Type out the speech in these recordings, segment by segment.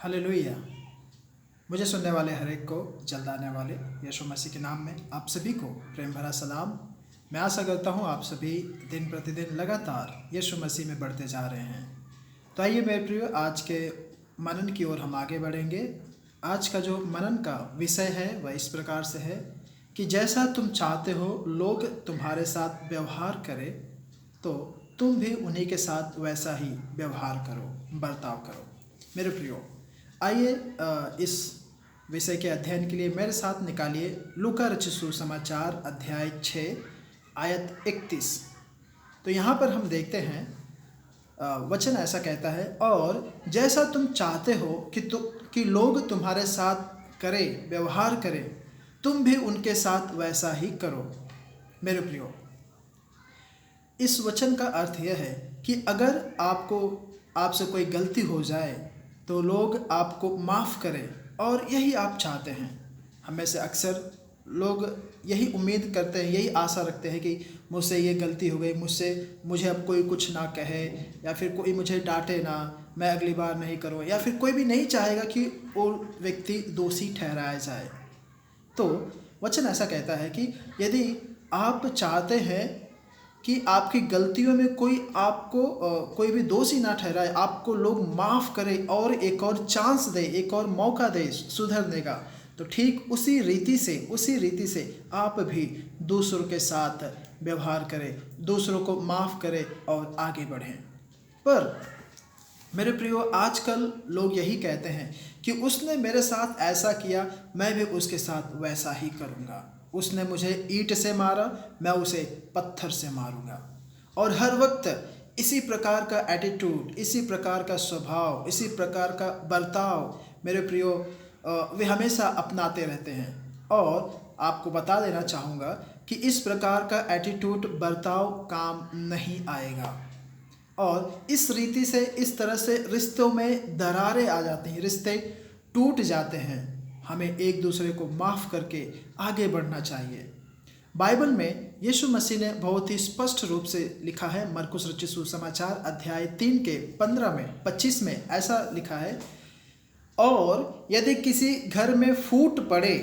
Hallelujah. मुझे सुनने वाले हर एक को जल्द आने वाले यीशु मसीह के नाम में आप सभी को प्रेम भरा सलाम। मैं आशा करता हूँ आप सभी दिन प्रतिदिन लगातार यीशु मसीह में बढ़ते जा रहे हैं। तो आइए मेरे प्रियो, आज के मनन की ओर हम आगे बढ़ेंगे। आज का जो मनन का विषय है वह इस प्रकार से है कि जैसा तुम चाहते हो लोग तुम्हारे साथ व्यवहार करें, तो तुम भी उन्हीं के साथ वैसा ही व्यवहार करो, बर्ताव करो। मेरे प्रियो, आइए इस विषय के अध्ययन के लिए मेरे साथ निकालिए लूका रचित सुसमाचार अध्याय 6 आयत 31। तो यहाँ पर हम देखते हैं वचन ऐसा कहता है, और जैसा तुम चाहते हो कि लोग तुम्हारे साथ करें, व्यवहार करें, तुम भी उनके साथ वैसा ही करो। मेरे प्रियो, इस वचन का अर्थ यह है कि अगर आपसे कोई गलती हो जाए तो लोग आपको माफ़ करें, और यही आप चाहते हैं। हमें से अक्सर लोग यही उम्मीद करते हैं, यही आशा रखते हैं कि मुझसे ये गलती हो गई, मुझे अब कोई कुछ ना कहे, या फिर कोई मुझे डांटे ना, मैं अगली बार नहीं करूँ, या फिर कोई भी नहीं चाहेगा कि वो व्यक्ति दोषी ठहराया जाए। तो वचन ऐसा कहता है कि यदि आप चाहते हैं कि आपकी गलतियों में कोई भी दोषी ना ठहराए, आपको लोग माफ़ करें और एक और चांस दे, एक और मौका दे सुधरने का, तो ठीक उसी रीति से आप भी दूसरों के साथ व्यवहार करें, दूसरों को माफ़ करें और आगे बढ़ें। पर मेरे प्रियो, आजकल लोग यही कहते हैं कि उसने मेरे साथ ऐसा किया, मैं भी उसके साथ वैसा ही करूँगा। उसने मुझे ईंट से मारा, मैं उसे पत्थर से मारूंगा। और हर वक्त इसी प्रकार का एटीट्यूड, इसी प्रकार का स्वभाव, इसी प्रकार का बर्ताव मेरे प्रियो वे हमेशा अपनाते रहते हैं। और आपको बता देना चाहूँगा कि इस प्रकार का एटीट्यूड, बर्ताव काम नहीं आएगा, और इस रीति से, इस तरह से रिश्तों में दरारें आ जाती हैं, रिश्ते टूट जाते हैं। हमें एक दूसरे को माफ़ करके आगे बढ़ना चाहिए। बाइबल में यीशु मसीह ने बहुत ही स्पष्ट रूप से लिखा है, मरकुस रचित सुसमाचार अध्याय 3 के 15-25 में ऐसा लिखा है, और यदि किसी घर में फूट पड़े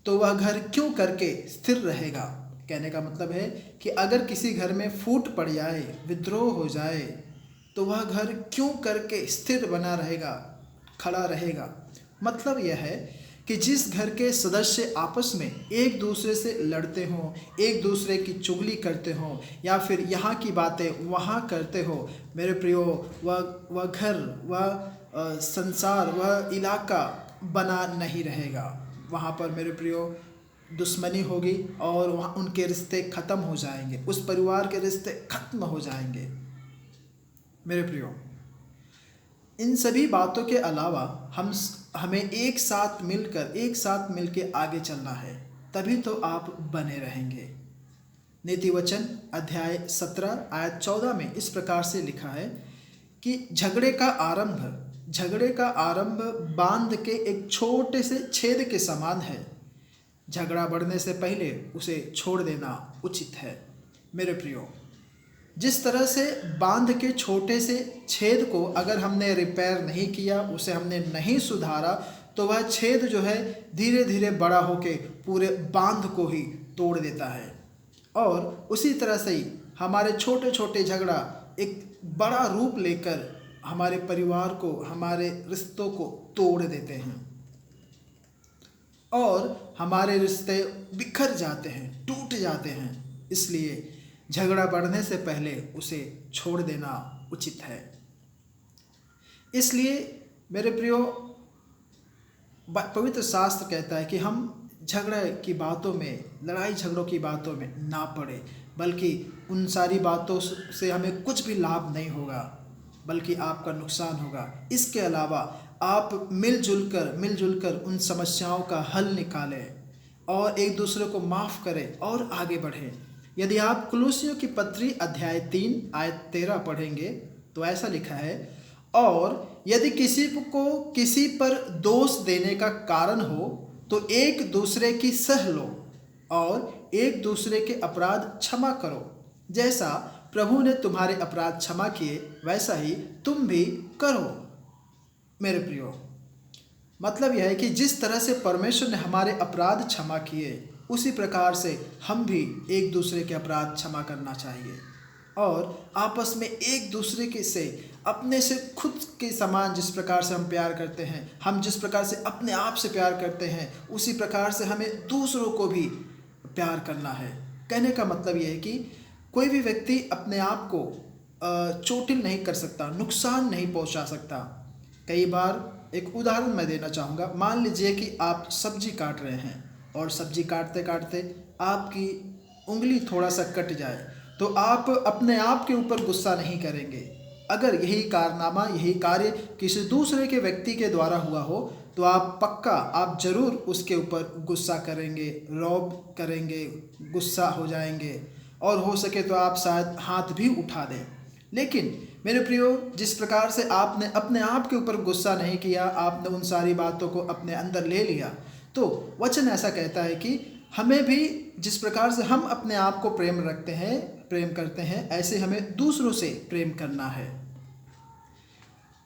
तो वह घर क्यों करके स्थिर रहेगा। कहने का मतलब है कि अगर किसी घर में फूट पड़ जाए, विद्रोह हो जाए, तो वह घर क्यों करके स्थिर बना रहेगा, खड़ा रहेगा। मतलब यह है कि जिस घर के सदस्य आपस में एक दूसरे से लड़ते हों, एक दूसरे की चुगली करते हों, या फिर यहाँ की बातें वहाँ करते हो, मेरे प्रियो, वह घर, वह संसार, वह इलाका बना नहीं रहेगा। वहाँ पर मेरे प्रियो दुश्मनी होगी, और वहाँ उनके रिश्ते ख़त्म हो जाएंगे, उस परिवार के रिश्ते ख़त्म हो जाएंगे। मेरे प्रियो, इन सभी बातों के अलावा हमें एक साथ मिलकर आगे चलना है, तभी तो आप बने रहेंगे। नीति वचन अध्याय 17 आयत 14 में इस प्रकार से लिखा है कि झगड़े का आरंभ बांध के एक छोटे से छेद के समान है। झगड़ा बढ़ने से पहले उसे छोड़ देना उचित है। मेरे प्रियो, जिस तरह से बांध के छोटे से छेद को अगर हमने रिपेयर नहीं किया, उसे हमने नहीं सुधारा, तो वह छेद जो है धीरे धीरे बड़ा होके पूरे बांध को ही तोड़ देता है। और उसी तरह से ही हमारे छोटे छोटे झगड़ा एक बड़ा रूप लेकर हमारे परिवार को, हमारे रिश्तों को तोड़ देते हैं, और हमारे रिश्ते बिखर जाते हैं, टूट जाते हैं। इसलिए झगड़ा बढ़ने से पहले उसे छोड़ देना उचित है। इसलिए मेरे प्रियो, पवित्र शास्त्र कहता है कि हम झगड़े की बातों में, लड़ाई झगड़ों की बातों में ना पड़े, बल्कि उन सारी बातों से हमें कुछ भी लाभ नहीं होगा, बल्कि आपका नुकसान होगा। इसके अलावा आप मिलजुल कर उन समस्याओं का हल निकालें, और एक दूसरे को माफ़ करें और आगे बढ़ें। यदि आप कुलुसियों की पत्री अध्याय 3 आयत 13 पढ़ेंगे तो ऐसा लिखा है, और यदि किसी को किसी पर दोष देने का कारण हो तो एक दूसरे की सह लो, और एक दूसरे के अपराध क्षमा करो। जैसा प्रभु ने तुम्हारे अपराध क्षमा किए, वैसा ही तुम भी करो। मेरे प्रियो, मतलब यह है कि जिस तरह से परमेश्वर ने हमारे अपराध क्षमा किए, उसी प्रकार से हम भी एक दूसरे के अपराध क्षमा करना चाहिए और आपस में एक दूसरे के से अपने से खुद के समान जिस प्रकार से हम प्यार करते हैं, हम जिस प्रकार से अपने आप से प्यार करते हैं, उसी प्रकार से हमें दूसरों को भी प्यार करना है। कहने का मतलब यह है कि कोई भी व्यक्ति अपने आप को चोटिल नहीं कर सकता, नुकसान नहीं पहुंचा सकता। कई बार एक उदाहरण मैं देना चाहूँगा। मान लीजिए कि आप सब्जी काट रहे हैं और सब्जी काटते काटते आपकी उंगली थोड़ा सा कट जाए, तो आप अपने आप के ऊपर गुस्सा नहीं करेंगे। अगर यही कारनामा, यही कार्य किसी दूसरे के व्यक्ति के द्वारा हुआ हो, तो आप जरूर उसके ऊपर गुस्सा करेंगे, रौब करेंगे, गुस्सा हो जाएंगे और हो सके तो आप शायद हाथ भी उठा दें। लेकिन मेरे प्रियो, जिस प्रकार से आपने अपने आप के ऊपर गुस्सा नहीं किया, आपने उन सारी बातों को अपने अंदर ले लिया, तो वचन ऐसा कहता है कि हमें भी जिस प्रकार से हम अपने आप को प्रेम रखते हैं, प्रेम करते हैं, ऐसे हमें दूसरों से प्रेम करना है।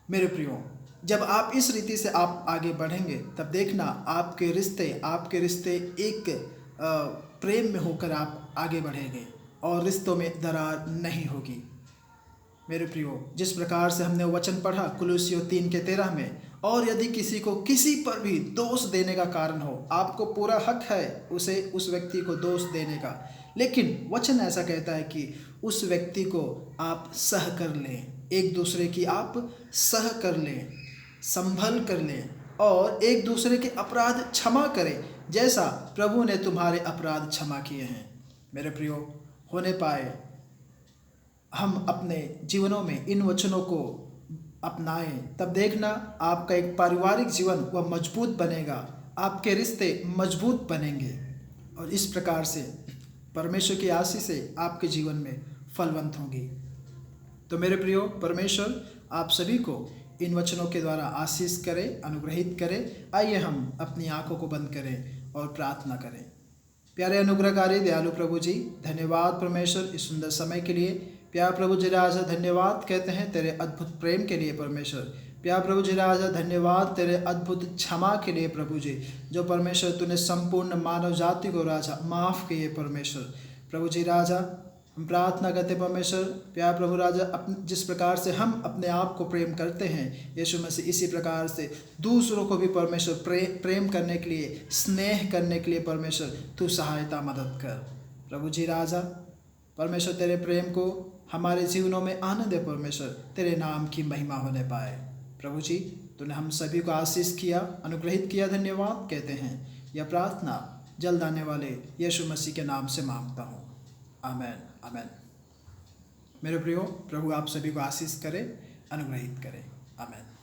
मेरे प्रियो, जब आप इस रीति से आप आगे बढ़ेंगे, तब देखना आपके रिश्ते एक प्रेम में होकर आप आगे बढ़ेंगे और रिश्तों में दरार नहीं होगी। मेरे प्रियो, जिस प्रकार से हमने वचन पढ़ा कुलुस्सियों 3:13 में, और यदि किसी को किसी पर भी दोष देने का कारण हो, आपको पूरा हक है उसे उस व्यक्ति को दोष देने का, लेकिन वचन ऐसा कहता है कि उस व्यक्ति को आप सह कर लें, एक दूसरे की आप सह कर लें, संभल कर लें और एक दूसरे के अपराध क्षमा करें, जैसा प्रभु ने तुम्हारे अपराध क्षमा किए हैं। मेरे प्रियो, होने पाए हम अपने जीवनों में इन वचनों को अपनाएं, तब देखना आपका एक पारिवारिक जीवन वह मजबूत बनेगा, आपके रिश्ते मजबूत बनेंगे और इस प्रकार से परमेश्वर की आशीषें आपके जीवन में फलवंत होंगी। तो मेरे प्रियो, परमेश्वर आप सभी को इन वचनों के द्वारा आशीष करे, अनुग्रहित करे। आइए हम अपनी आंखों को बंद करें और प्रार्थना करें। प्यारे अनुग्रहकारी दयालु प्रभु जी, धन्यवाद परमेश्वर इस सुंदर समय के लिए। प्यार प्रभु जी राजा, धन्यवाद कहते हैं तेरे अद्भुत प्रेम के लिए परमेश्वर। प्यार प्रभु जी राजा, धन्यवाद तेरे अद्भुत क्षमा के लिए प्रभु जी, जो परमेश्वर तूने संपूर्ण मानव जाति को राजा माफ़ किए परमेश्वर। प्रभु जी राजा, हम प्रार्थना करते परमेश्वर, प्यार प्रभु राजा, जिस प्रकार से हम अपने आप को प्रेम करते हैं यीशु मसीह, इसी प्रकार से दूसरों को भी परमेश्वर प्रेम करने के लिए, स्नेह करने के लिए परमेश्वर तू सहायता मदद कर। प्रभु जी राजा, परमेश्वर तेरे प्रेम को हमारे जीवनों में आनंद है परमेश्वर, तेरे नाम की महिमा होने पाए। प्रभु जी, तूने हम सभी को आशीष किया, अनुग्रहित किया, धन्यवाद कहते हैं। यह प्रार्थना जल्द आने वाले यीशु मसीह के नाम से मांगता हूँ, आमेन आमेन। मेरे प्रियो, प्रभु आप सभी को आशीष करे, अनुग्रहित करे, आमेन।